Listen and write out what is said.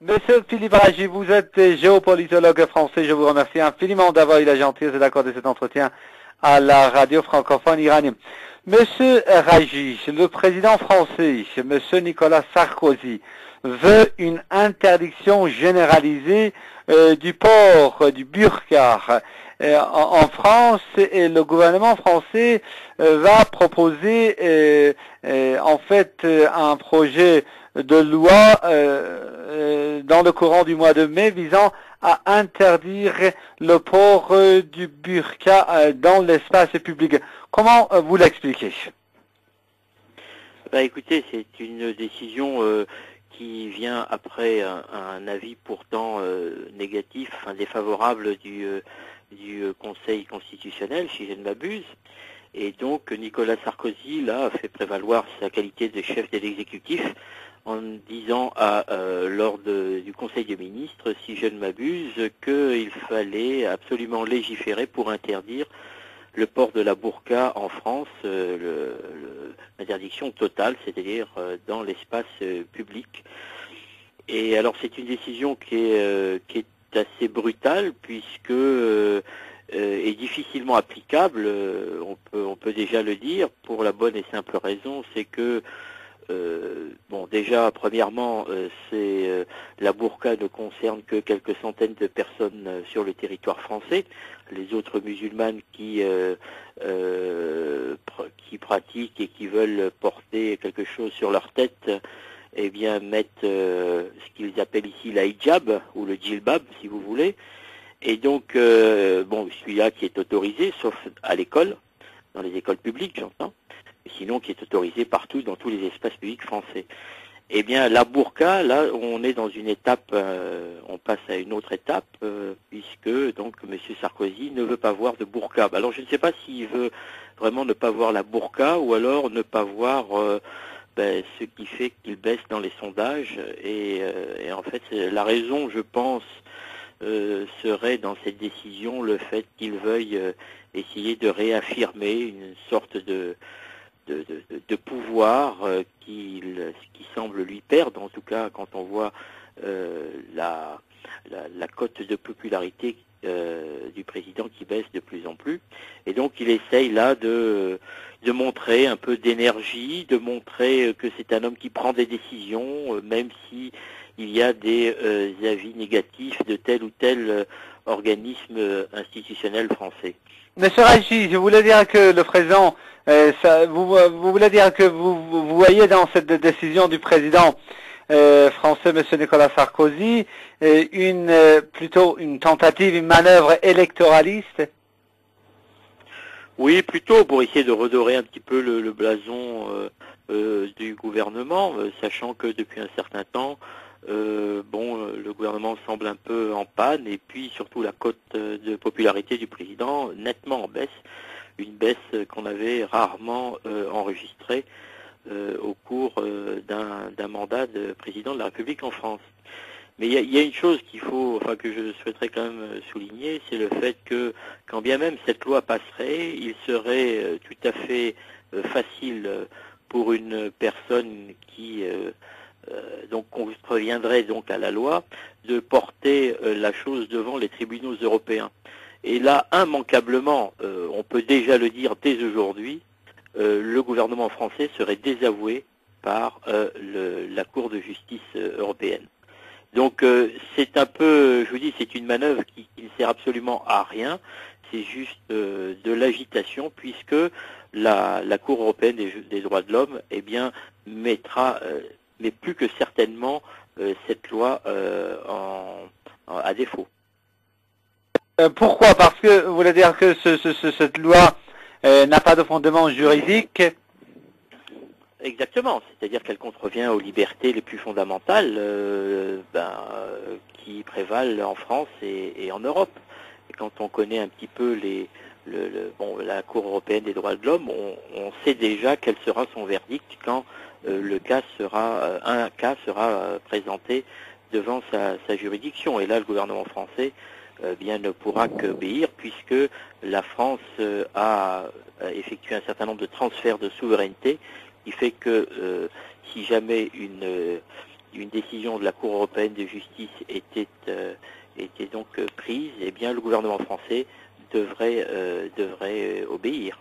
Monsieur Philippe Ragy, vous êtes géopolitologue français. Je vous remercie infiniment d'avoir eu la gentillesse d'accorder cet entretien à la radio francophone iranienne. Monsieur Ragy, le président français, monsieur Nicolas Sarkozy, veut une interdiction généralisée du port du burqa en France, et le gouvernement français va proposer en fait un projet de loi dans le courant du mois de mai visant à interdire le port du burqa dans l'espace public. Comment vous l'expliquez? Écoutez, c'est une décision qui vient après un avis pourtant négatif, défavorable du Conseil constitutionnel, si je ne m'abuse. Et donc Nicolas Sarkozy, là, a fait prévaloir sa qualité de chef de l'exécutif en disant lors du Conseil des ministres, si je ne m'abuse, qu'il fallait absolument légiférer pour interdire le port de la burqa en France, l'interdiction totale, c'est-à-dire dans l'espace public. Et alors c'est une décision qui est assez brutale, puisque est difficilement applicable, on peut déjà le dire, pour la bonne et simple raison, c'est que déjà, premièrement, la burqa ne concerne que quelques centaines de personnes sur le territoire français. Les autres musulmanes qui pratiquent et qui veulent porter quelque chose sur leur tête, eh bien, mettent ce qu'ils appellent ici la hijab, ou le djilbab, si vous voulez. Et donc, celui-là qui est autorisé, sauf à l'école, dans les écoles publiques, j'entends, sinon qui est autorisé partout dans tous les espaces publics français. Eh bien, la burqa, là, on est dans une étape, on passe à une autre étape, puisque donc M. Sarkozy ne veut pas voir de burqa. Alors, je ne sais pas s'il veut vraiment ne pas voir la burqa, ou alors ne pas voir ce qui fait qu'il baisse dans les sondages. Et en fait, la raison, je pense, serait dans cette décision le fait qu'il veuille essayer de réaffirmer une sorte de pouvoir qui semble lui perdre, en tout cas quand on voit la cote de popularité du président qui baisse de plus en plus. Et donc il essaye là de montrer un peu d'énergie, de montrer que c'est un homme qui prend des décisions, même si il y a des avis négatifs de tel ou tel organisme institutionnel français. Monsieur Ragy, je voulais dire que le président, vous voulez dire que vous voyez dans cette décision du président français, monsieur Nicolas Sarkozy, plutôt une tentative, une manœuvre électoraliste? Oui, plutôt pour essayer de redorer un petit peu le blason du gouvernement, sachant que depuis un certain temps, le gouvernement semble un peu en panne, et puis surtout la cote de popularité du président nettement en baisse, une baisse qu'on avait rarement enregistrée au cours d'un mandat de président de la République en France. Mais il y a une chose que je souhaiterais quand même souligner, c'est le fait que, quand bien même cette loi passerait, il serait tout à fait facile pour une personne qui donc contreviendrait donc à la loi, de porter la chose devant les tribunaux européens. Et là, immanquablement, on peut déjà le dire dès aujourd'hui, le gouvernement français serait désavoué par la Cour de justice européenne. Donc c'est un peu, je vous dis, c'est une manœuvre qui ne sert absolument à rien, c'est juste de l'agitation, puisque la Cour européenne des droits de l'homme, eh bien, mettra mais plus que certainement cette loi à défaut. Pourquoi? Parce que vous voulez dire que cette loi n'a pas de fondement juridique? Exactement, c'est-à-dire qu'elle contrevient aux libertés les plus fondamentales qui prévalent en France et en Europe. Et quand on connaît un petit peu la Cour européenne des droits de l'homme, on sait déjà quel sera son verdict quand un cas sera présenté devant sa juridiction. Et là, le gouvernement français ne pourra qu'obéir, puisque la France a effectué un certain nombre de transferts de souveraineté, qui fait que si jamais une décision de la Cour européenne de justice était donc prise, eh bien le gouvernement français devrait obéir.